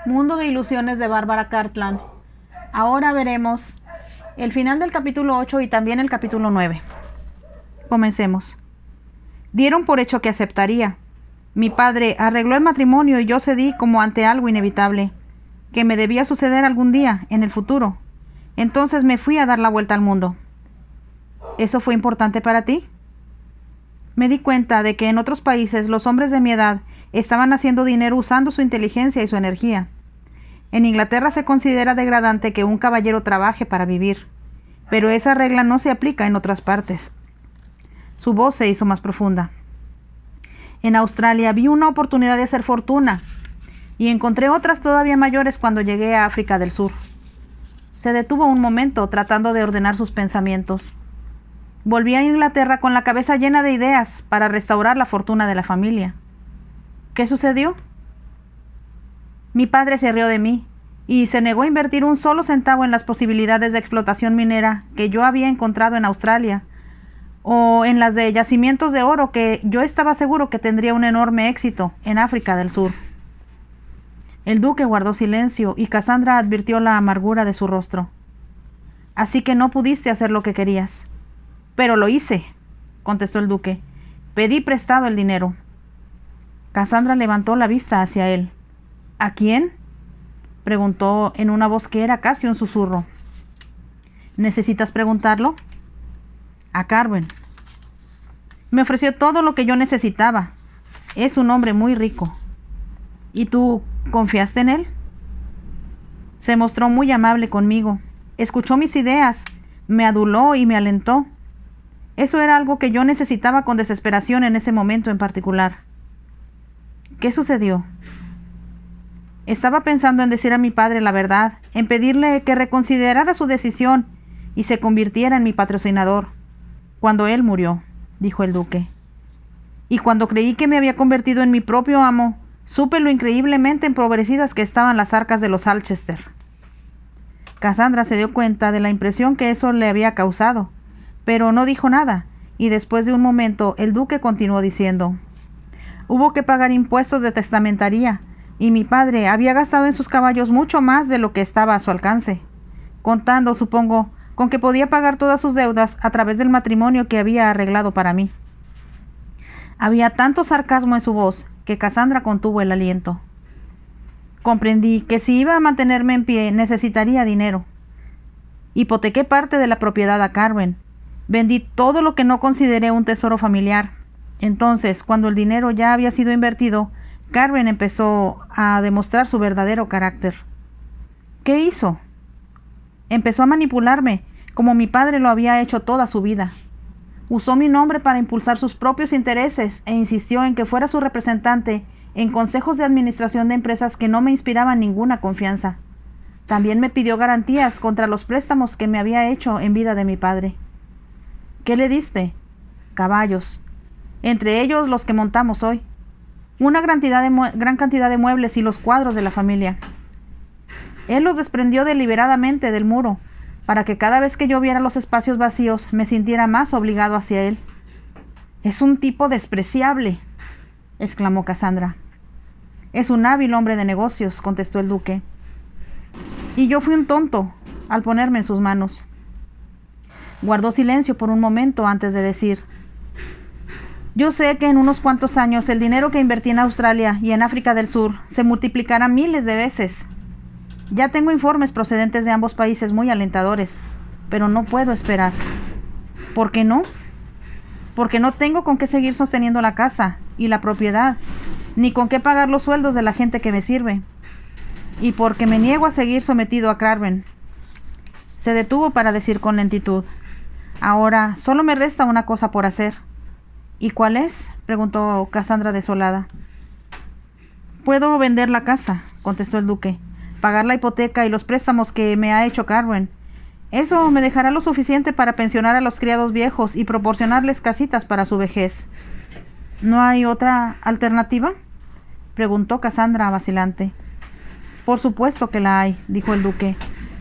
Mundo de ilusiones de Bárbara Cartland. Ahora veremos el final del capítulo 8 y también el capítulo 9. Comencemos. Dieron por hecho que aceptaría. Mi padre arregló el matrimonio y yo cedí como ante algo inevitable, que me debía suceder algún día, en el futuro. Entonces me fui a dar la vuelta al mundo. ¿Eso fue importante para ti? Me di cuenta de que en otros países los hombres de mi edad estaban haciendo dinero usando su inteligencia y su energía. En Inglaterra se considera degradante que un caballero trabaje para vivir, pero esa regla no se aplica en otras partes. Su voz se hizo más profunda. En Australia vi una oportunidad de hacer fortuna y encontré otras todavía mayores cuando llegué a África del Sur. Se detuvo un momento tratando de ordenar sus pensamientos. Volví a Inglaterra con la cabeza llena de ideas para restaurar la fortuna de la familia. ¿Qué sucedió? Mi padre se rió de mí y se negó a invertir un solo centavo en las posibilidades de explotación minera que yo había encontrado en Australia, o en las de yacimientos de oro que yo estaba seguro que tendría un enorme éxito en África del Sur. El duque guardó silencio y Cassandra advirtió la amargura de su rostro. Así que no pudiste hacer lo que querías. Pero lo hice, contestó el duque. Pedí prestado el dinero. Cassandra levantó la vista hacia él. ¿A quién?, preguntó en una voz que era casi un susurro. ¿Necesitas preguntarlo? A Carwen. Me ofreció todo lo que yo necesitaba. Es un hombre muy rico. ¿Y tú confiaste en él? Se mostró muy amable conmigo. Escuchó mis ideas, me aduló y me alentó. Eso era algo que yo necesitaba con desesperación en ese momento en particular. ¿Qué sucedió? Estaba pensando en decir a mi padre la verdad, en pedirle que reconsiderara su decisión y se convirtiera en mi patrocinador, cuando él murió, dijo el duque. Y cuando creí que me había convertido en mi propio amo, supe lo increíblemente empobrecidas que estaban las arcas de los Alchester. Cassandra se dio cuenta de la impresión que eso le había causado, pero no dijo nada, y después de un momento el duque continuó diciendo: hubo que pagar impuestos de testamentaría, y mi padre había gastado en sus caballos mucho más de lo que estaba a su alcance, contando, supongo, con que podía pagar todas sus deudas a través del matrimonio que había arreglado para mí. Había tanto sarcasmo en su voz que Cassandra contuvo el aliento. Comprendí que si iba a mantenerme en pie necesitaría dinero. Hipotequé parte de la propiedad a Carwen. Vendí todo lo que no consideré un tesoro familiar. Entonces, cuando el dinero ya había sido invertido, Carwen empezó a demostrar su verdadero carácter. ¿Qué hizo? Empezó a manipularme, como mi padre lo había hecho toda su vida. Usó mi nombre para impulsar sus propios intereses e insistió en que fuera su representante en consejos de administración de empresas que no me inspiraban ninguna confianza. También me pidió garantías contra los préstamos que me había hecho en vida de mi padre. ¿Qué le diste? Caballos, entre ellos los que montamos hoy. Una gran cantidad de muebles y los cuadros de la familia. Él los desprendió deliberadamente del muro, para que cada vez que yo viera los espacios vacíos me sintiera más obligado hacia él. «Es un tipo despreciable», exclamó Cassandra. «Es un hábil hombre de negocios», contestó el duque. «Y yo fui un tonto al ponerme en sus manos». Guardó silencio por un momento antes de decir: «Yo sé que en unos cuantos años el dinero que invertí en Australia y en África del Sur se multiplicará miles de veces. Ya tengo informes procedentes de ambos países muy alentadores, pero no puedo esperar». ¿Por qué no? Porque no tengo con qué seguir sosteniendo la casa y la propiedad, ni con qué pagar los sueldos de la gente que me sirve. Y porque me niego a seguir sometido a Carwen. Se detuvo para decir con lentitud: «Ahora solo me resta una cosa por hacer». «¿Y cuál es?», preguntó Cassandra desolada. «Puedo vender la casa», contestó el duque, «pagar la hipoteca y los préstamos que me ha hecho Carwen. Eso me dejará lo suficiente para pensionar a los criados viejos y proporcionarles casitas para su vejez». «¿No hay otra alternativa?», preguntó Cassandra vacilante. «Por supuesto que la hay», dijo el duque.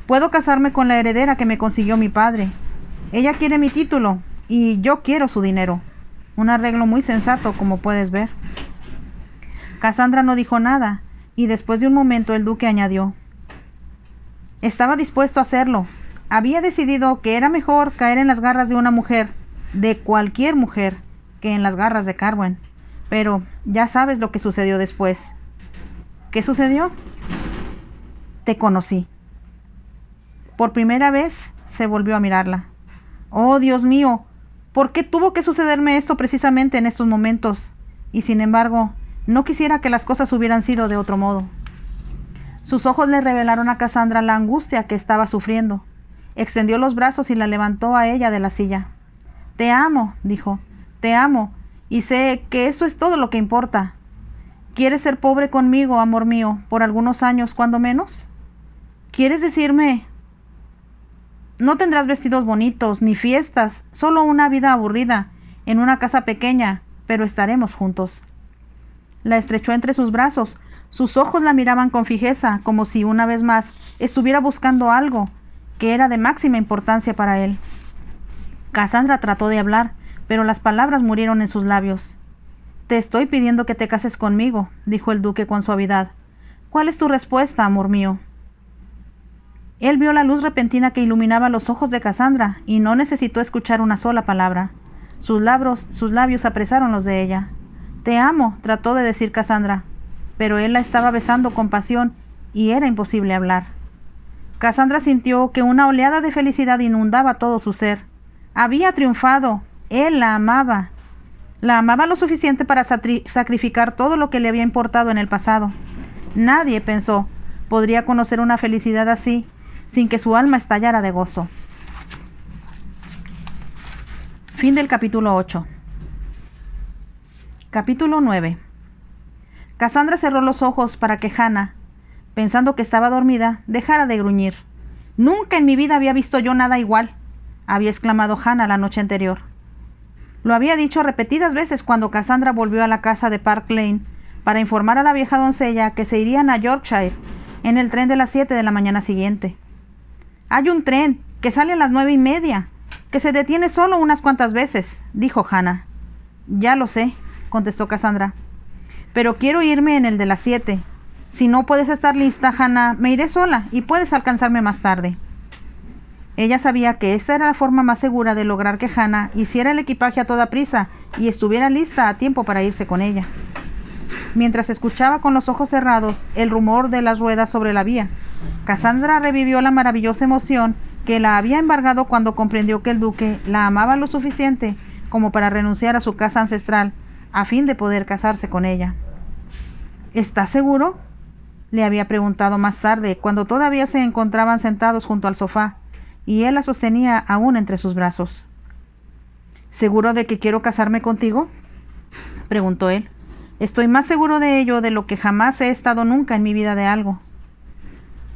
«Puedo casarme con la heredera que me consiguió mi padre. Ella quiere mi título y yo quiero su dinero. Un arreglo muy sensato, como puedes ver». Cassandra no dijo nada, y después de un momento el duque añadió: estaba dispuesto a hacerlo. Había decidido que era mejor caer en las garras de una mujer, de cualquier mujer, que en las garras de Carwen. Pero ya sabes lo que sucedió después. ¿Qué sucedió? Te conocí. Por primera vez se volvió a mirarla. Oh, Dios mío, ¿por qué tuvo que sucederme esto precisamente en estos momentos? Y sin embargo, no quisiera que las cosas hubieran sido de otro modo. Sus ojos le revelaron a Cassandra la angustia que estaba sufriendo. Extendió los brazos y la levantó a ella de la silla. Te amo, dijo, te amo, y sé que eso es todo lo que importa. ¿Quieres ser pobre conmigo, amor mío, por algunos años, cuando menos? ¿Quieres decirme? No tendrás vestidos bonitos, ni fiestas, solo una vida aburrida, en una casa pequeña, pero estaremos juntos. La estrechó entre sus brazos. Sus ojos la miraban con fijeza, como si una vez más estuviera buscando algo que era de máxima importancia para él. Cassandra trató de hablar, pero las palabras murieron en sus labios. Te estoy pidiendo que te cases conmigo, dijo el duque con suavidad. ¿Cuál es tu respuesta, amor mío? Él vio la luz repentina que iluminaba los ojos de Cassandra y no necesitó escuchar una sola palabra. Sus labios apresaron los de ella. Te amo, trató de decir Cassandra, pero él la estaba besando con pasión y era imposible hablar. Cassandra sintió que una oleada de felicidad inundaba todo su ser. Había triunfado. Él la amaba. La amaba lo suficiente para sacrificar todo lo que le había importado en el pasado. Nadie, pensó, podría conocer una felicidad así, sin que su alma estallara de gozo. Fin del capítulo 8. Capítulo 9. Cassandra cerró los ojos para que Hannah, pensando que estaba dormida, dejara de gruñir. Nunca en mi vida había visto yo nada igual, había exclamado Hannah la noche anterior. Lo había dicho repetidas veces cuando Cassandra volvió a la casa de Park Lane para informar a la vieja doncella que se irían a Yorkshire en el tren de las 7 de la mañana siguiente. Hay un tren que sale a las 9:30, que se detiene solo unas cuantas veces, dijo Hannah. Ya lo sé, contestó Cassandra, pero quiero irme en el de las 7. Si no puedes estar lista, Hannah, me iré sola y puedes alcanzarme más tarde. Ella sabía que esta era la forma más segura de lograr que Hannah hiciera el equipaje a toda prisa y estuviera lista a tiempo para irse con ella. Mientras escuchaba con los ojos cerrados el rumor de las ruedas sobre la vía, Cassandra revivió la maravillosa emoción que la había embargado cuando comprendió que el duque la amaba lo suficiente como para renunciar a su casa ancestral a fin de poder casarse con ella. ¿Estás seguro?, le había preguntado más tarde, cuando todavía se encontraban sentados junto al sofá, y él la sostenía aún entre sus brazos. ¿Seguro de que quiero casarme contigo?, preguntó él. Estoy más seguro de ello de lo que jamás he estado nunca en mi vida de algo.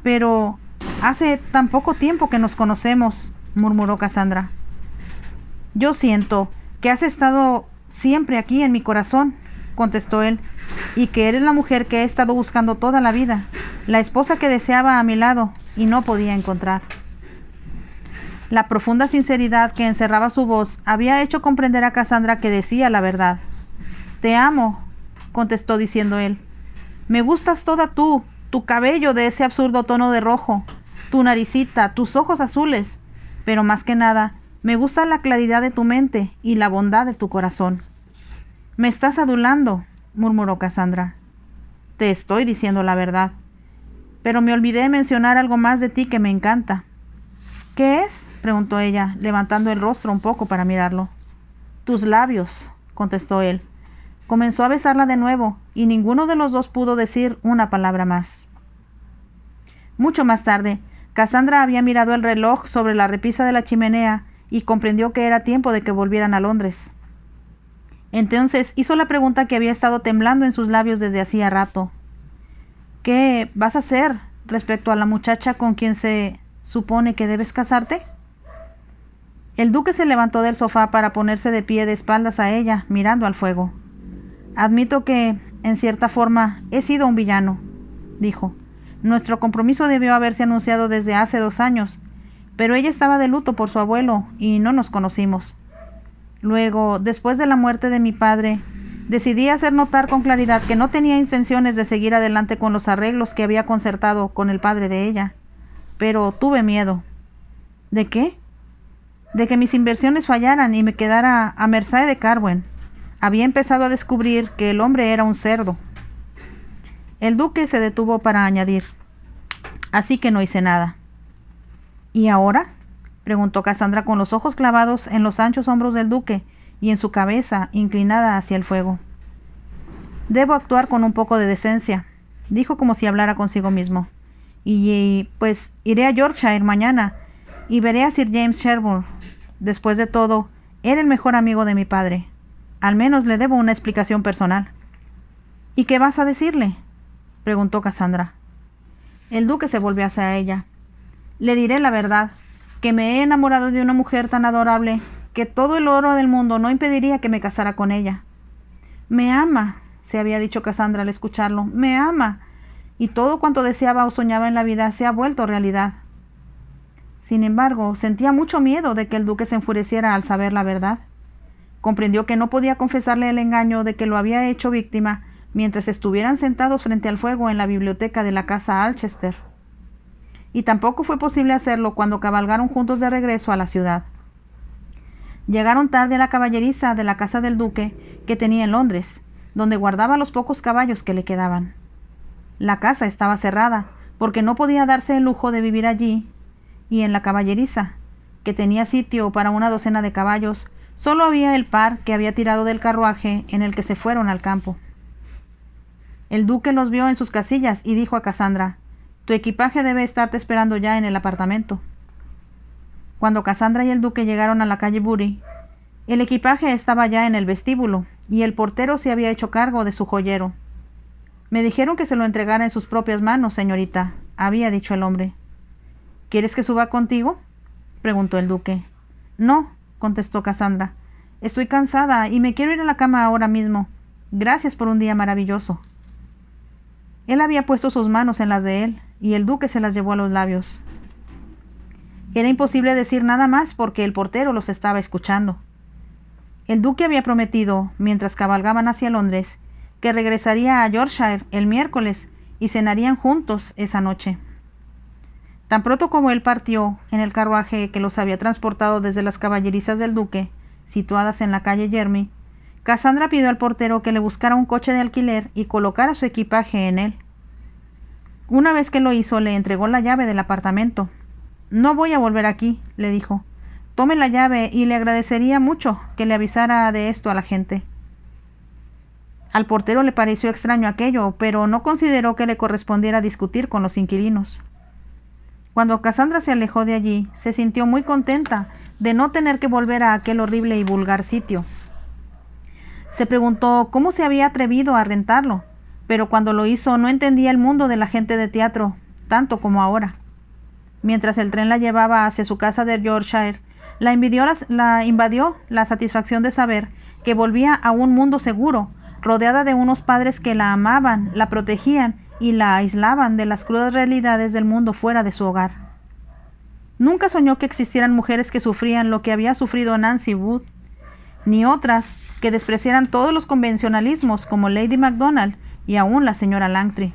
Pero hace tan poco tiempo que nos conocemos, murmuró Cassandra. Yo siento que has estado siempre aquí en mi corazón, contestó él, y que eres la mujer que he estado buscando toda la vida, la esposa que deseaba a mi lado y no podía encontrar. La profunda sinceridad que encerraba su voz había hecho comprender a Cassandra que decía la verdad. Te amo, contestó diciendo él. Me gustas toda tú, tu cabello de ese absurdo tono de rojo, tu naricita, tus ojos azules, pero más que nada, me gusta la claridad de tu mente y la bondad de tu corazón. Me estás adulando, murmuró Cassandra. Te estoy diciendo la verdad, pero me olvidé mencionar algo más de ti que me encanta. ¿Qué es?, preguntó ella, levantando el rostro un poco para mirarlo. Tus labios, contestó él. Comenzó a besarla de nuevo, y ninguno de los dos pudo decir una palabra más. Mucho más tarde, Cassandra había mirado el reloj sobre la repisa de la chimenea y comprendió que era tiempo de que volvieran a Londres. Entonces hizo la pregunta que había estado temblando en sus labios desde hacía rato. ¿Qué vas a hacer respecto a la muchacha con quien se supone que debes casarte? El duque se levantó del sofá para ponerse de pie de espaldas a ella, mirando al fuego. Admito que, en cierta forma, he sido un villano, dijo. Nuestro compromiso debió haberse anunciado desde hace 2 años, pero ella estaba de luto por su abuelo y no nos conocimos. Luego, después de la muerte de mi padre, Decidí hacer notar con claridad que no tenía intenciones de seguir adelante con los arreglos que había concertado con el padre de ella, pero tuve miedo. ¿De qué? De que mis inversiones fallaran y me quedara a merced de Carwen. Había empezado a descubrir que el hombre era un cerdo. El duque se detuvo para añadir: así que no hice nada. ¿Y ahora?, preguntó Cassandra con los ojos clavados en los anchos hombros del duque y en su cabeza inclinada hacia el fuego. Debo actuar con un poco de decencia, dijo como si hablara consigo mismo. Pues iré a Yorkshire mañana y veré a Sir James Sherburne. Después de todo, era el mejor amigo de mi padre. Al menos le debo una explicación personal. ¿Y qué vas a decirle?, preguntó Cassandra. El duque se volvió hacia ella. Le diré la verdad, que me he enamorado de una mujer tan adorable que todo el oro del mundo no impediría que me casara con ella. Me ama, se había dicho Cassandra al escucharlo, me ama, y todo cuanto deseaba o soñaba en la vida se ha vuelto realidad. Sin embargo, sentía mucho miedo de que el duque se enfureciera al saber la verdad. Comprendió que no podía confesarle el engaño de que lo había hecho víctima mientras estuvieran sentados frente al fuego en la biblioteca de la casa Alchester. Y tampoco fue posible hacerlo cuando cabalgaron juntos de regreso a la ciudad. Llegaron tarde a la caballeriza de la casa del duque que tenía en Londres, donde guardaba los pocos caballos que le quedaban. La casa estaba cerrada, porque no podía darse el lujo de vivir allí, y en la caballeriza, que tenía sitio para una docena de caballos, solo había el par que había tirado del carruaje en el que se fueron al campo. El duque los vio en sus casillas y dijo a Cassandra: «Tu equipaje debe estarte esperando ya en el apartamento». Cuando Cassandra y el duque llegaron a la calle Bury, el equipaje estaba ya en el vestíbulo, y el portero se había hecho cargo de su joyero. «Me dijeron que se lo entregara en sus propias manos, señorita», había dicho el hombre. «¿Quieres que suba contigo?», preguntó el duque. «No», contestó Cassandra. «Estoy cansada y me quiero ir a la cama ahora mismo. Gracias por un día maravilloso». Él había puesto sus manos en las de él, y el duque se las llevó a los labios. Era imposible decir nada más porque el portero los estaba escuchando. El duque había prometido, mientras cabalgaban hacia Londres, que regresaría a Yorkshire el miércoles y cenarían juntos esa noche. Tan pronto como él partió en el carruaje que los había transportado desde las caballerizas del duque, situadas en la calle Jermy, Cassandra pidió al portero que le buscara un coche de alquiler y colocara su equipaje en él. Una vez que lo hizo, le entregó la llave del apartamento. «No voy a volver aquí», le dijo. «Tome la llave y le agradecería mucho que le avisara de esto a la gente». Al portero le pareció extraño aquello, pero no consideró que le correspondiera discutir con los inquilinos. Cuando Cassandra se alejó de allí, se sintió muy contenta de no tener que volver a aquel horrible y vulgar sitio. Se preguntó cómo se había atrevido a rentarlo, pero cuando lo hizo no entendía el mundo de la gente de teatro, tanto como ahora. Mientras el tren la llevaba hacia su casa de Yorkshire, la invadió la satisfacción de saber que volvía a un mundo seguro, rodeada de unos padres que la amaban, la protegían y la aislaban de las crudas realidades del mundo fuera de su hogar. Nunca soñó que existieran mujeres que sufrían lo que había sufrido Nancy Wood, ni otras que despreciaran todos los convencionalismos como Lady Macdonald y aún la señora Langtry.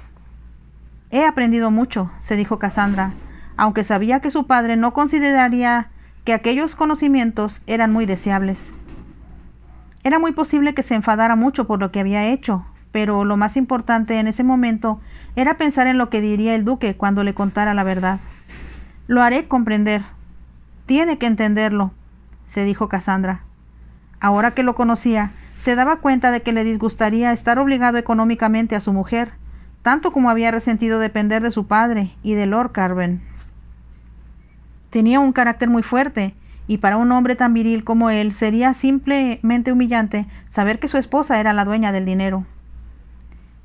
«He aprendido mucho», se dijo Cassandra, aunque sabía que su padre no consideraría que aquellos conocimientos eran muy deseables. Era muy posible que se enfadara mucho por lo que había hecho, pero lo más importante en ese momento era pensar en lo que diría el duque cuando le contara la verdad. «Lo haré comprender. Tiene que entenderlo», se dijo Cassandra. Ahora que lo conocía, se daba cuenta de que le disgustaría estar obligado económicamente a su mujer, tanto como había resentido depender de su padre y de Lord Carwen. Tenía un carácter muy fuerte, y para un hombre tan viril como él sería simplemente humillante saber que su esposa era la dueña del dinero.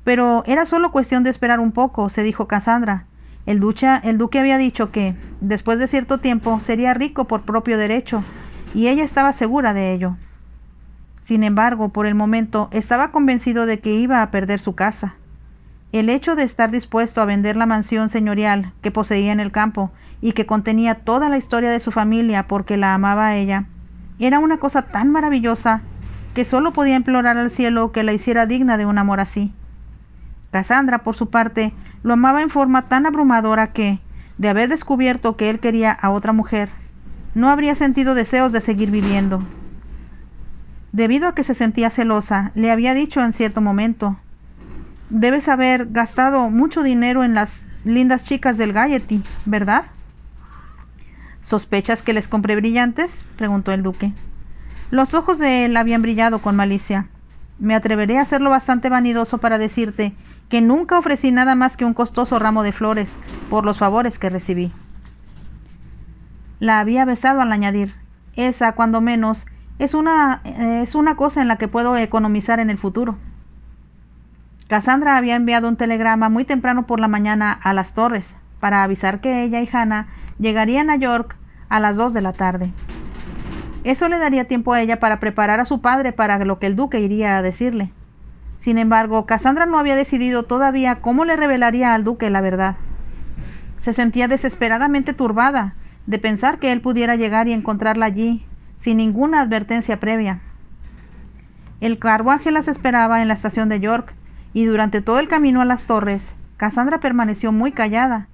Pero era solo cuestión de esperar un poco, se dijo Cassandra. El duque había dicho que, después de cierto tiempo, sería rico por propio derecho, y ella estaba segura de ello. Sin embargo, por el momento, estaba convencido de que iba a perder su casa. El hecho de estar dispuesto a vender la mansión señorial que poseía en el campo y que contenía toda la historia de su familia porque la amaba a ella, era una cosa tan maravillosa que solo podía implorar al cielo que la hiciera digna de un amor así. Cassandra, por su parte, lo amaba en forma tan abrumadora que, de haber descubierto que él quería a otra mujer, no habría sentido deseos de seguir viviendo. Debido a que se sentía celosa, le había dicho en cierto momento: «Debes haber gastado mucho dinero en las lindas chicas del Gaiety, ¿verdad?» «¿Sospechas que les compré brillantes?», preguntó el duque. Los ojos de él habían brillado con malicia. «Me atreveré a ser lo bastante vanidoso para decirte que nunca ofrecí nada más que un costoso ramo de flores por los favores que recibí». La había besado al añadir: «Esa, cuando menos, es una cosa en la que puedo economizar en el futuro». Cassandra había enviado un telegrama muy temprano por la mañana a las Torres para avisar que ella y Hannah llegarían a York a las 2 de la tarde. Eso le daría tiempo a ella para preparar a su padre para lo que el duque iría a decirle. Sin embargo, Cassandra no había decidido todavía cómo le revelaría al duque la verdad. Se sentía desesperadamente turbada de pensar que él pudiera llegar y encontrarla allí, sin ninguna advertencia previa. El carruaje las esperaba en la estación de York, y durante todo el camino a las Torres, Cassandra permaneció muy callada.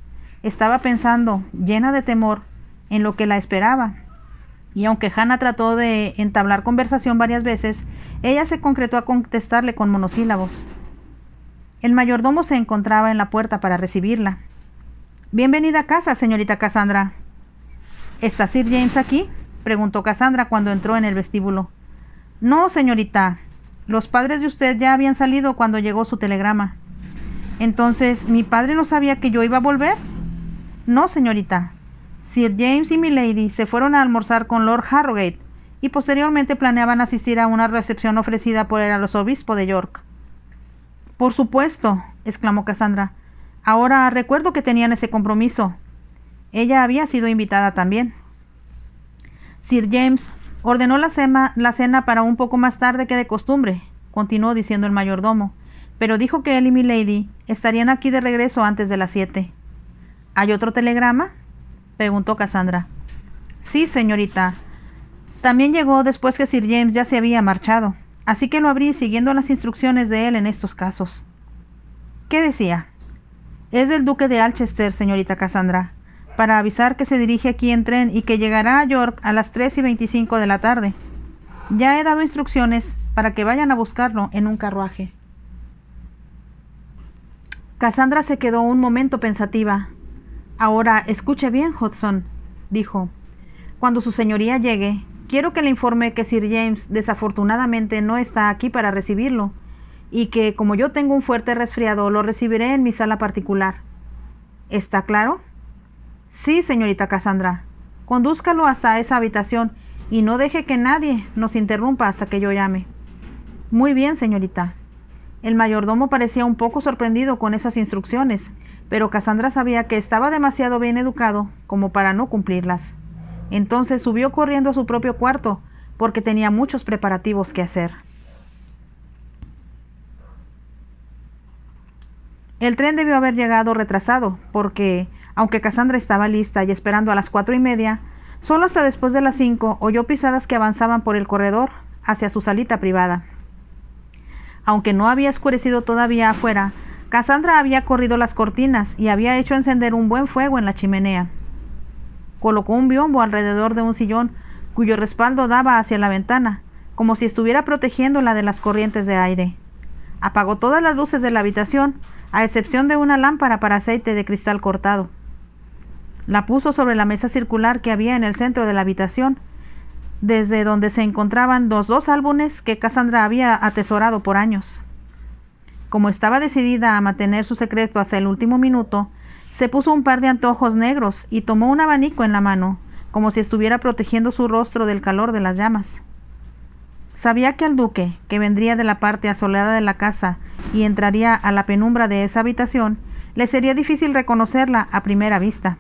Estaba pensando, llena de temor, en lo que la esperaba, y aunque Hannah trató de entablar conversación varias veces, ella se concretó a contestarle con monosílabos. El mayordomo se encontraba en la puerta para recibirla. «Bienvenida a casa, señorita Cassandra». «¿Está Sir James aquí?», preguntó Cassandra cuando entró en el vestíbulo. «No, señorita. Los padres de usted ya habían salido cuando llegó su telegrama». «Entonces, ¿mi padre no sabía que yo iba a volver?». «No, señorita. Sir James y milady se fueron a almorzar con Lord Harrogate y posteriormente planeaban asistir a una recepción ofrecida por el arzobispo de York». «Por supuesto», exclamó Cassandra. «Ahora recuerdo que tenían ese compromiso». Ella había sido invitada también. «Sir James ordenó la cena para un poco más tarde que de costumbre», continuó diciendo el mayordomo, «pero dijo que él y milady estarían aquí de regreso antes de las 7. «¿Hay otro telegrama?», preguntó Cassandra. «Sí, señorita. También llegó después que Sir James ya se había marchado, así que lo abrí siguiendo las instrucciones de él en estos casos». «¿Qué decía?». «Es del duque de Alchester, señorita Cassandra, para avisar que se dirige aquí en tren y que llegará a York a las 3:25 de la tarde. Ya he dado instrucciones para que vayan a buscarlo en un carruaje». Cassandra se quedó un momento pensativa. «Ahora, escuche bien, Hudson», dijo. «Cuando su señoría llegue, quiero que le informe que Sir James desafortunadamente no está aquí para recibirlo, y que, como yo tengo un fuerte resfriado, lo recibiré en mi sala particular. ¿Está claro?». «Sí, señorita Cassandra. Condúzcalo hasta esa habitación y no deje que nadie nos interrumpa hasta que yo llame». «Muy bien, señorita». El mayordomo parecía un poco sorprendido con esas instrucciones, pero Cassandra sabía que estaba demasiado bien educado como para no cumplirlas. Entonces subió corriendo a su propio cuarto, porque tenía muchos preparativos que hacer. El tren debió haber llegado retrasado, porque, aunque Cassandra estaba lista y esperando a las 4:30, solo hasta después de las 5 oyó pisadas que avanzaban por el corredor hacia su salita privada. Aunque no había oscurecido todavía afuera, Cassandra había corrido las cortinas y había hecho encender un buen fuego en la chimenea. Colocó un biombo alrededor de un sillón cuyo respaldo daba hacia la ventana, como si estuviera protegiéndola de las corrientes de aire. Apagó todas las luces de la habitación, a excepción de una lámpara para aceite de cristal cortado. La puso sobre la mesa circular que había en el centro de la habitación, desde donde se encontraban los 2 álbumes que Cassandra había atesorado por años. Como estaba decidida a mantener su secreto hasta el último minuto, se puso un par de anteojos negros y tomó un abanico en la mano, como si estuviera protegiendo su rostro del calor de las llamas. Sabía que al duque, que vendría de la parte asoleada de la casa y entraría a la penumbra de esa habitación, le sería difícil reconocerla a primera vista.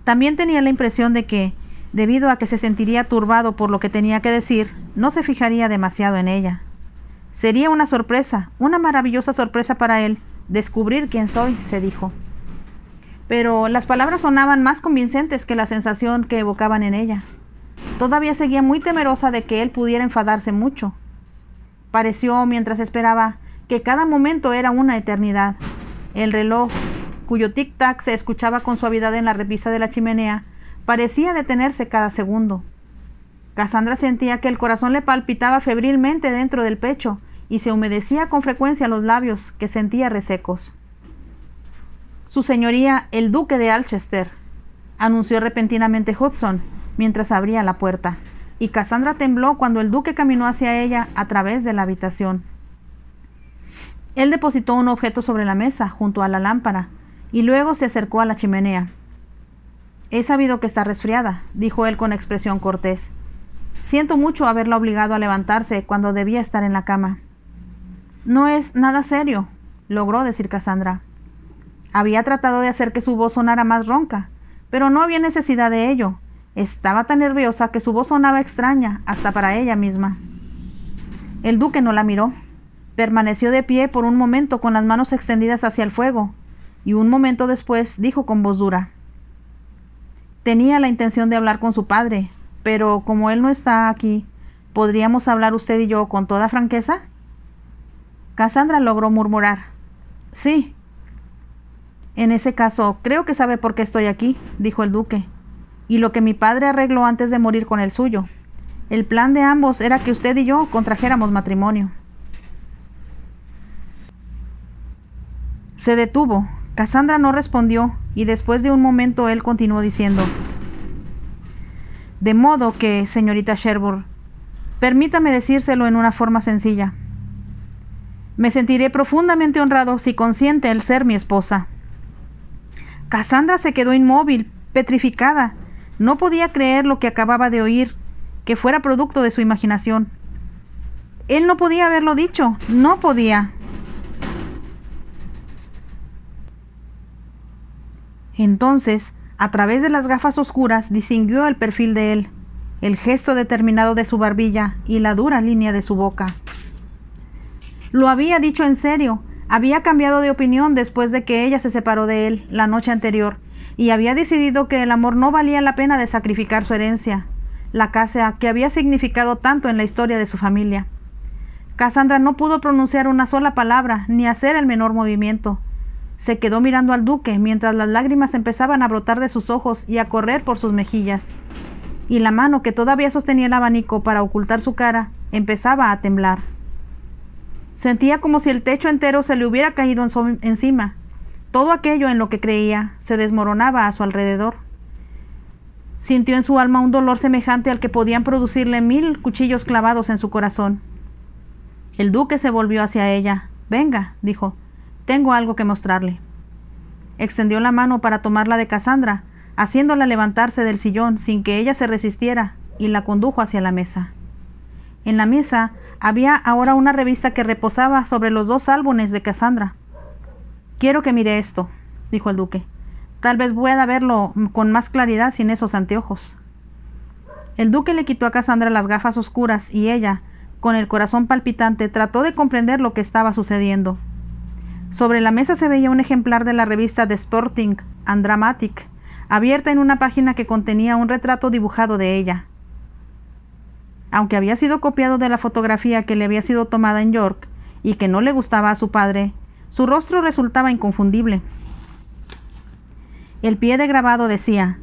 También tenía la impresión de que, debido a que se sentiría turbado por lo que tenía que decir, no se fijaría demasiado en ella. Sería una sorpresa, una maravillosa sorpresa para él, descubrir quién soy, se dijo. Pero las palabras sonaban más convincentes que la sensación que evocaban en ella. Todavía seguía muy temerosa de que él pudiera enfadarse mucho. Pareció, mientras esperaba, que cada momento era una eternidad. El reloj, cuyo tic-tac se escuchaba con suavidad en la repisa de la chimenea, parecía detenerse cada segundo. Cassandra sentía que el corazón le palpitaba febrilmente dentro del pecho y se humedecía con frecuencia los labios, que sentía resecos. «Su señoría, el duque de Alchester», anunció repentinamente Hudson, mientras abría la puerta, y Cassandra tembló cuando el duque caminó hacia ella a través de la habitación. Él depositó un objeto sobre la mesa, junto a la lámpara, y luego se acercó a la chimenea. «He sabido que está resfriada», dijo él con expresión cortés. «Siento mucho haberla obligado a levantarse cuando debía estar en la cama». «No es nada serio», logró decir Cassandra. Había tratado de hacer que su voz sonara más ronca, pero no había necesidad de ello. Estaba tan nerviosa que su voz sonaba extraña, hasta para ella misma. El duque no la miró. Permaneció de pie por un momento con las manos extendidas hacia el fuego, y un momento después dijo con voz dura: «Tenía la intención de hablar con su padre, pero como él no está aquí, ¿podríamos hablar usted y yo con toda franqueza?» Cassandra logró murmurar: «Sí». «En ese caso, creo que sabe por qué estoy aquí», dijo el duque, «y lo que mi padre arregló antes de morir con el suyo. El plan de ambos era que usted y yo contrajéramos matrimonio». Se detuvo. Cassandra no respondió, y después de un momento él continuó diciendo: «De modo que, señorita Sherwood, permítame decírselo en una forma sencilla. Me sentiré profundamente honrado si consiente el ser mi esposa». Cassandra se quedó inmóvil, petrificada. No podía creer lo que acababa de oír, que fuera producto de su imaginación. Él no podía haberlo dicho, no podía. Entonces, a través de las gafas oscuras, distinguió el perfil de él, el gesto determinado de su barbilla y la dura línea de su boca. Lo había dicho en serio. Había cambiado de opinión después de que ella se separó de él la noche anterior, y había decidido que el amor no valía la pena de sacrificar su herencia, la casa que había significado tanto en la historia de su familia. Cassandra no pudo pronunciar una sola palabra, ni hacer el menor movimiento. Se quedó mirando al duque mientras las lágrimas empezaban a brotar de sus ojos y a correr por sus mejillas, y la mano que todavía sostenía el abanico para ocultar su cara empezaba a temblar. Sentía como si el techo entero se le hubiera caído encima. Todo aquello en lo que creía se desmoronaba a su alrededor. Sintió en su alma un dolor semejante al que podían producirle 1000 cuchillos clavados en su corazón. El duque se volvió hacia ella. «Venga», dijo, «tengo algo que mostrarle». Extendió la mano para tomarla de Cassandra, haciéndola levantarse del sillón sin que ella se resistiera, y la condujo hacia la mesa. En la mesa había ahora una revista que reposaba sobre los 2 álbumes de Cassandra. «Quiero que mire esto», dijo el duque. «Tal vez pueda verlo con más claridad sin esos anteojos». El duque le quitó a Cassandra las gafas oscuras y ella, con el corazón palpitante, trató de comprender lo que estaba sucediendo. Sobre la mesa se veía un ejemplar de la revista The Sporting and Dramatic, abierta en una página que contenía un retrato dibujado de ella. Aunque había sido copiado de la fotografía que le había sido tomada en York y que no le gustaba a su padre, su rostro resultaba inconfundible. El pie de grabado decía: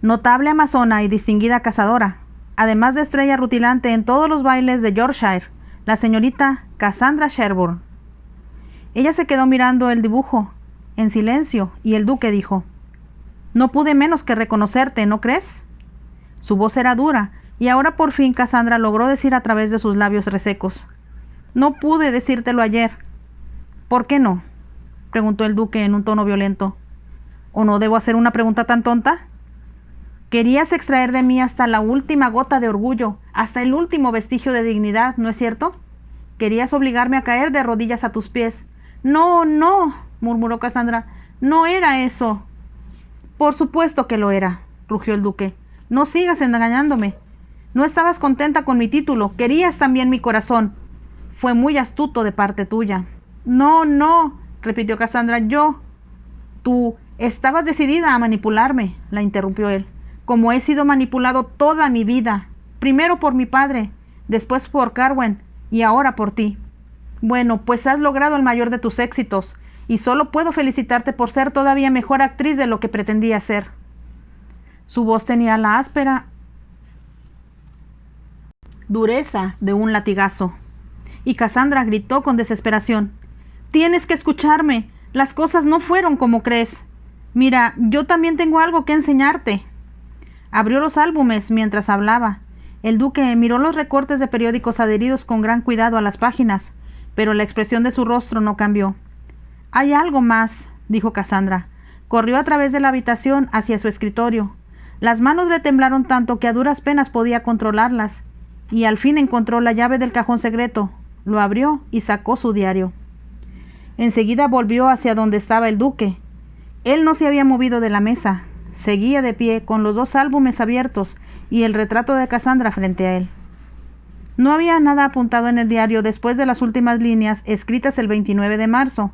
«Notable amazona y distinguida cazadora, además de estrella rutilante en todos los bailes de Yorkshire, la señorita Cassandra Sherwood». Ella se quedó mirando el dibujo, en silencio, y el duque dijo: «No pude menos que reconocerte, ¿no crees?». Su voz era dura, y ahora por fin Cassandra logró decir a través de sus labios resecos: «No pude decírtelo ayer». «¿Por qué no?», preguntó el duque en un tono violento. «¿O no debo hacer una pregunta tan tonta? Querías extraer de mí hasta la última gota de orgullo, hasta el último vestigio de dignidad, ¿no es cierto? Querías obligarme a caer de rodillas a tus pies». «No, no», murmuró Cassandra, «no era eso». «Por supuesto que lo era», rugió el duque. «No sigas engañándome. No estabas contenta con mi título, querías también mi corazón. Fue muy astuto de parte tuya». «No, no», repitió Cassandra, «yo». «Tú estabas decidida a manipularme», la interrumpió él. como he sido manipulado toda mi vida, primero por mi padre, después por Carwen y ahora por ti. Bueno, pues has logrado el mayor de tus éxitos, y solo puedo felicitarte por ser todavía mejor actriz de lo que pretendía ser. Su voz tenía la áspera dureza de un latigazo, y Cassandra gritó con desesperación: «Tienes que escucharme, las cosas no fueron como crees. Mira, yo también tengo algo que enseñarte». Abrió los álbumes mientras hablaba. El duque miró los recortes de periódicos adheridos con gran cuidado a las páginas, pero la expresión de su rostro no cambió. «Hay algo más», dijo Cassandra. Corrió a través de la habitación hacia su escritorio. Las manos le temblaron tanto que a duras penas podía controlarlas, y al fin encontró la llave del cajón secreto. Lo abrió y sacó su diario. Enseguida volvió hacia donde estaba el duque. Él no se había movido de la mesa. Seguía de pie, con los dos álbumes abiertos y el retrato de Cassandra frente a él. No había nada apuntado en el diario después de las últimas líneas escritas el 29 de marzo,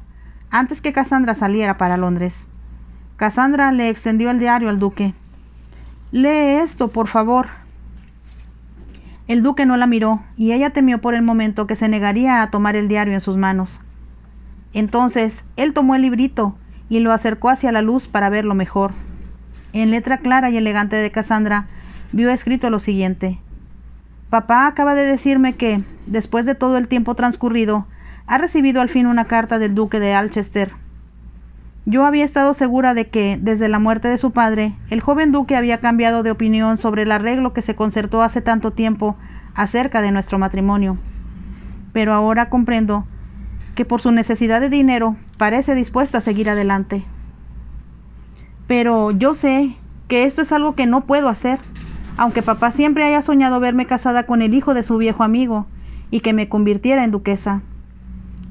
antes que Cassandra saliera para Londres. Cassandra le extendió el diario al duque. «Lee esto, por favor». El duque no la miró, y ella temió por el momento que se negaría a tomar el diario en sus manos. Entonces él tomó el librito y lo acercó hacia la luz para verlo mejor. En letra clara y elegante de Cassandra vio escrito lo siguiente: «Papá acaba de decirme que, después de todo el tiempo transcurrido, ha recibido al fin una carta del duque de Alchester. Yo había estado segura de que, desde la muerte de su padre, el joven duque había cambiado de opinión sobre el arreglo que se concertó hace tanto tiempo acerca de nuestro matrimonio. Pero ahora comprendo que por su necesidad de dinero parece dispuesto a seguir adelante. Pero yo sé que esto es algo que no puedo hacer, aunque papá siempre haya soñado verme casada con el hijo de su viejo amigo y que me convirtiera en duquesa.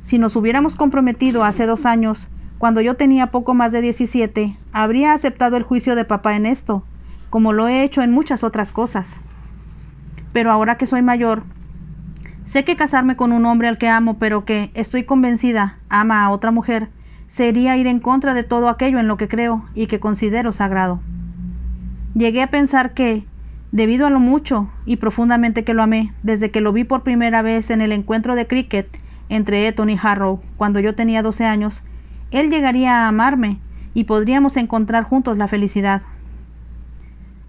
Si nos hubiéramos comprometido hace 2 años, cuando yo tenía poco más de 17, habría aceptado el juicio de papá en esto, como lo he hecho en muchas otras cosas. Pero ahora que soy mayor, sé que casarme con un hombre al que amo, pero que, estoy convencida, ama a otra mujer, sería ir en contra de todo aquello en lo que creo y que considero sagrado. Llegué a pensar que, debido a lo mucho y profundamente que lo amé, desde que lo vi por primera vez en el encuentro de cricket entre Eton y Harrow, cuando yo tenía 12 años, él llegaría a amarme y podríamos encontrar juntos la felicidad.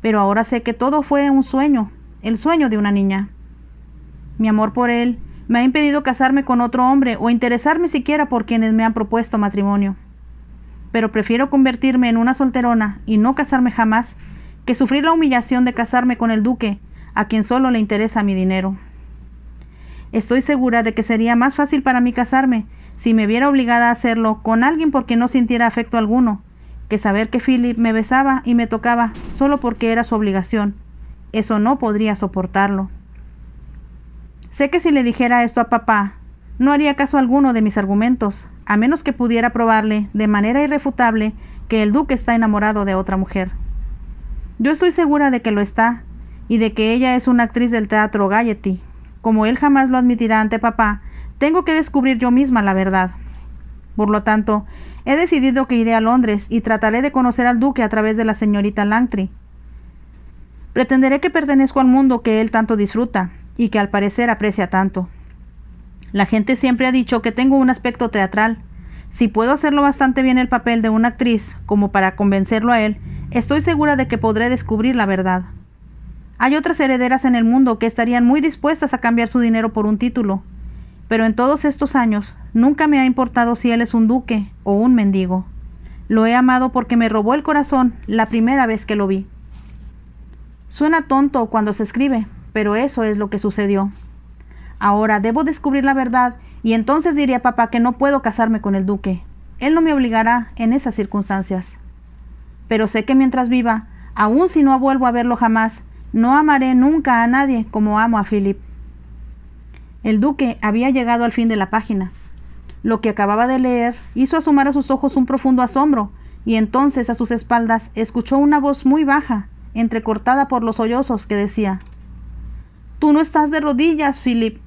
Pero ahora sé que todo fue un sueño, el sueño de una niña. Mi amor por él me ha impedido casarme con otro hombre o interesarme siquiera por quienes me han propuesto matrimonio. Pero prefiero convertirme en una solterona y no casarme jamás, que sufrir la humillación de casarme con el duque, a quien solo le interesa mi dinero. Estoy segura de que sería más fácil para mí casarme, si me viera obligada a hacerlo con alguien por quien no sintiera afecto alguno, que saber que Philip me besaba y me tocaba solo porque era su obligación. Eso no podría soportarlo. Sé que si le dijera esto a papá, no haría caso alguno de mis argumentos, a menos que pudiera probarle, de manera irrefutable, que el duque está enamorado de otra mujer. Yo estoy segura de que lo está, y de que ella es una actriz del teatro Gaiety. Como él jamás lo admitirá ante papá, tengo que descubrir yo misma la verdad. Por lo tanto, he decidido que iré a Londres y trataré de conocer al duque a través de la señorita Langtry. Pretenderé que pertenezco al mundo que él tanto disfruta, y que al parecer aprecia tanto. La gente siempre ha dicho que tengo un aspecto teatral. Si puedo hacerlo bastante bien el papel de una actriz como para convencerlo a él, estoy segura de que podré descubrir la verdad. Hay otras herederas en el mundo que estarían muy dispuestas a cambiar su dinero por un título, pero en todos estos años nunca me ha importado si él es un duque o un mendigo. Lo he amado porque me robó el corazón la primera vez que lo vi. Suena tonto cuando se escribe, pero eso es lo que sucedió. Ahora debo descubrir la verdad y entonces diré a papá que no puedo casarme con el duque. Él no me obligará en esas circunstancias. Pero sé que mientras viva, aun si no vuelvo a verlo jamás, no amaré nunca a nadie como amo a Philip. El duque había llegado al fin de la página. Lo que acababa de leer hizo asomar a sus ojos un profundo asombro, y entonces a sus espaldas escuchó una voz muy baja, entrecortada por los sollozos, que decía: «Tú no estás de rodillas, Philip.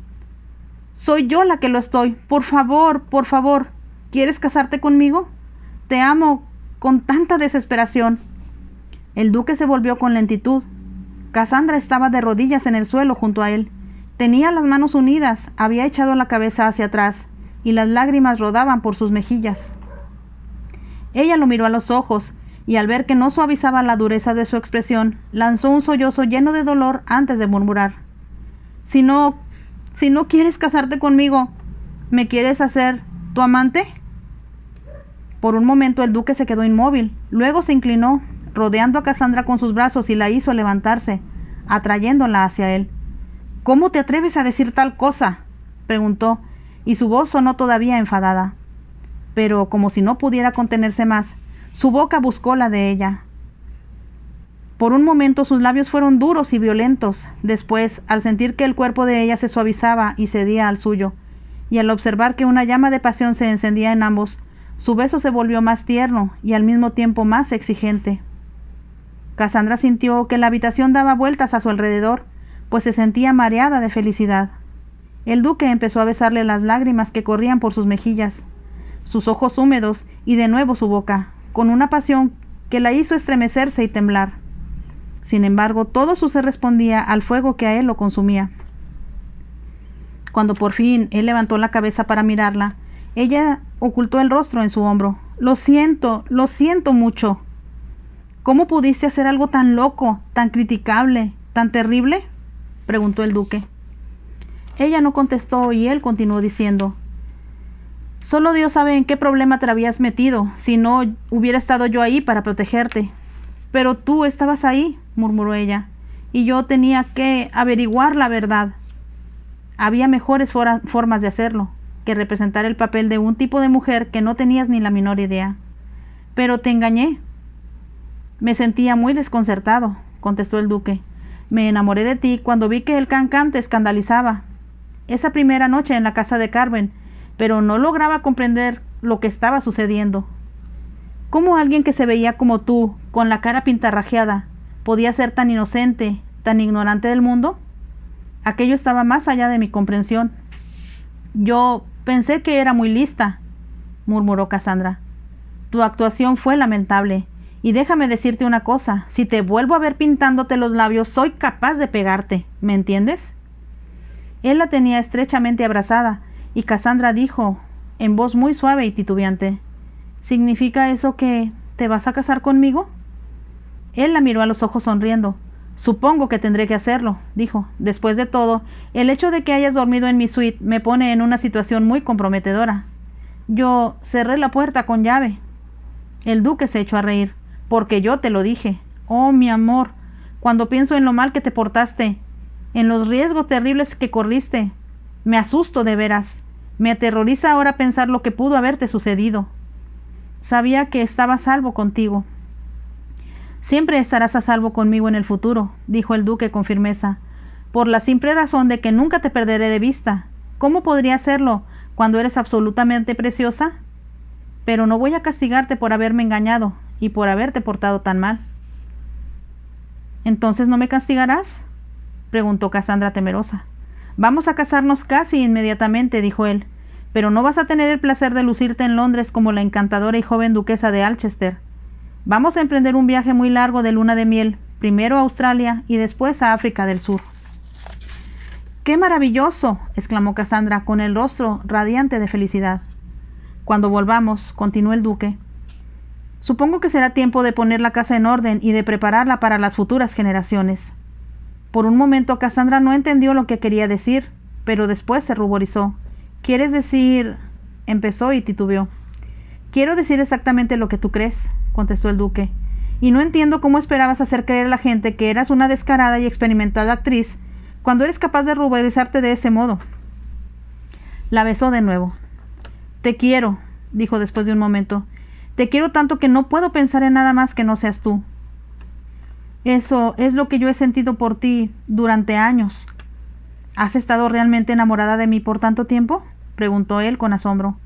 Soy yo la que lo estoy. Por favor, ¿quieres casarte conmigo? Te amo con tanta desesperación». El duque se volvió con lentitud. Casandra estaba de rodillas en el suelo junto a él. Tenía las manos unidas, había echado la cabeza hacia atrás, y las lágrimas rodaban por sus mejillas. Ella lo miró a los ojos, y al ver que no suavizaba la dureza de su expresión, lanzó un sollozo lleno de dolor antes de murmurar: Si no quieres casarte conmigo, ¿me quieres hacer tu amante? Por un momento el duque se quedó inmóvil, luego se inclinó, rodeando a Casandra con sus brazos y la hizo levantarse, atrayéndola hacia él. ¿Cómo te atreves a decir tal cosa?, preguntó, y su voz sonó todavía enfadada. Pero, como si no pudiera contenerse más, su boca buscó la de ella. Por un momento sus labios fueron duros y violentos. Después, al sentir que el cuerpo de ella se suavizaba y cedía al suyo, y al observar que una llama de pasión se encendía en ambos, su beso se volvió más tierno y al mismo tiempo más exigente. Casandra sintió que la habitación daba vueltas a su alrededor, pues se sentía mareada de felicidad. El duque empezó a besarle las lágrimas que corrían por sus mejillas, sus ojos húmedos y de nuevo su boca, con una pasión que la hizo estremecerse y temblar. Sin embargo, todo su ser respondía al fuego que a él lo consumía. Cuando por fin él levantó la cabeza para mirarla, ella ocultó el rostro en su hombro. Lo siento mucho. ¿Cómo pudiste hacer algo tan loco, tan criticable, tan terrible?, preguntó el duque. Ella no contestó y él continuó diciendo: Solo Dios sabe en qué problema te habías metido, si no hubiera estado yo ahí para protegerte. Pero tú estabas ahí, murmuró ella, y yo tenía que averiguar la verdad. Había mejores formas de hacerlo que representar el papel de un tipo de mujer que no tenías ni la menor idea. Pero te engañé. Me sentía muy desconcertado, contestó el duque. Me enamoré de ti cuando vi que el cancán te escandalizaba. Esa primera noche en la casa de Carmen, pero no lograba comprender lo que estaba sucediendo. ¿Cómo alguien que se veía como tú, con la cara pintarrajeada, podía ser tan inocente, tan ignorante del mundo? Aquello estaba más allá de mi comprensión. Yo pensé que era muy lista, murmuró Casandra. Tu actuación fue lamentable, y déjame decirte una cosa: si te vuelvo a ver pintándote los labios, soy capaz de pegarte, ¿me entiendes? Él la tenía estrechamente abrazada, y Casandra dijo, en voz muy suave y titubeante: ¿Significa eso que te vas a casar conmigo? Él la miró a los ojos sonriendo. Supongo que tendré que hacerlo, dijo. Después de todo, el hecho de que hayas dormido en mi suite me pone en una situación muy comprometedora. Yo cerré la puerta con llave. El duque se echó a reír. Porque yo te lo dije. Oh, mi amor, cuando pienso en lo mal que te portaste, en los riesgos terribles que corriste, me asusto de veras. Me aterroriza ahora pensar lo que pudo haberte sucedido. Sabía que estaba a salvo contigo. Siempre estarás a salvo conmigo en el futuro, dijo el duque con firmeza, por la simple razón de que nunca te perderé de vista. ¿Cómo podría hacerlo cuando eres absolutamente preciosa? Pero no voy a castigarte por haberme engañado y por haberte portado tan mal. ¿Entonces no me castigarás?, preguntó Casandra temerosa. Vamos a casarnos casi inmediatamente, dijo él, pero no vas a tener el placer de lucirte en Londres como la encantadora y joven duquesa de Alchester. Vamos a emprender un viaje muy largo de luna de miel, primero a Australia y después a África del Sur. ¡Qué maravilloso!, exclamó Casandra con el rostro radiante de felicidad. Cuando volvamos, continuó el duque, supongo que será tiempo de poner la casa en orden y de prepararla para las futuras generaciones. Por un momento Casandra no entendió lo que quería decir, pero después se ruborizó. ¿Quieres decir...? Empezó y titubeó. Quiero decir exactamente lo que tú crees, contestó el duque, y no entiendo cómo esperabas hacer creer a la gente que eras una descarada y experimentada actriz cuando eres capaz de ruborizarte de ese modo. La besó de nuevo. Te quiero, dijo después de un momento. Te quiero tanto que no puedo pensar en nada más que no seas tú. Eso es lo que yo he sentido por ti durante años. ¿Has estado realmente enamorada de mí por tanto tiempo?, preguntó él con asombro.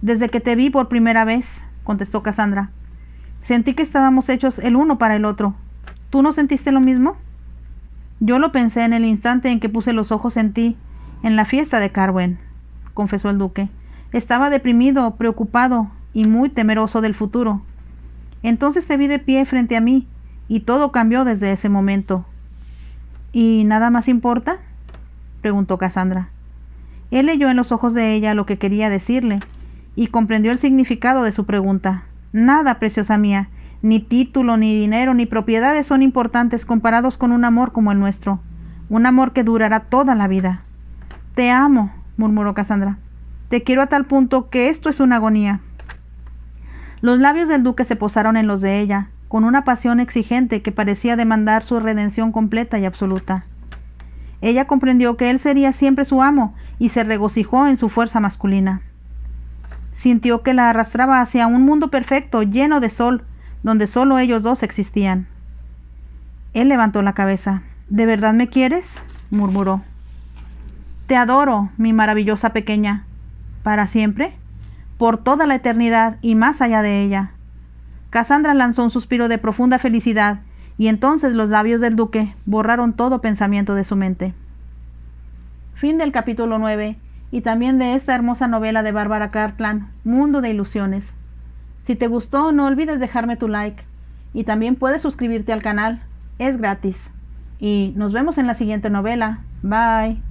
Desde que te vi por primera vez, contestó Casandra. Sentí que estábamos hechos el uno para el otro. ¿Tú no sentiste lo mismo? Yo lo pensé en el instante en que puse los ojos en ti, en la fiesta de Carwen, confesó el duque. Estaba deprimido, preocupado y muy temeroso del futuro. Entonces te vi de pie frente a mí, y todo cambió desde ese momento. ¿Y nada más importa?, preguntó Cassandra. Él leyó en los ojos de ella lo que quería decirle, y comprendió el significado de su pregunta. Nada, preciosa mía, ni título, ni dinero, ni propiedades son importantes comparados con un amor como el nuestro, un amor que durará toda la vida. Te amo, murmuró Cassandra. Te quiero a tal punto que esto es una agonía. Los labios del duque se posaron en los de ella, con una pasión exigente que parecía demandar su redención completa y absoluta. Ella comprendió que él sería siempre su amo y se regocijó en su fuerza masculina. Sintió que la arrastraba hacia un mundo perfecto, lleno de sol, donde solo ellos dos existían. Él levantó la cabeza. ¿De verdad me quieres?, murmuró. Te adoro, mi maravillosa pequeña. ¿Para siempre? Por toda la eternidad y más allá de ella. Cassandra lanzó un suspiro de profunda felicidad, y entonces los labios del duque borraron todo pensamiento de su mente. Fin del capítulo 9, y también de esta hermosa novela de Bárbara Cartland, Mundo de Ilusiones. Si te gustó, no olvides dejarme tu like, y también puedes suscribirte al canal, es gratis. Y nos vemos en la siguiente novela. Bye.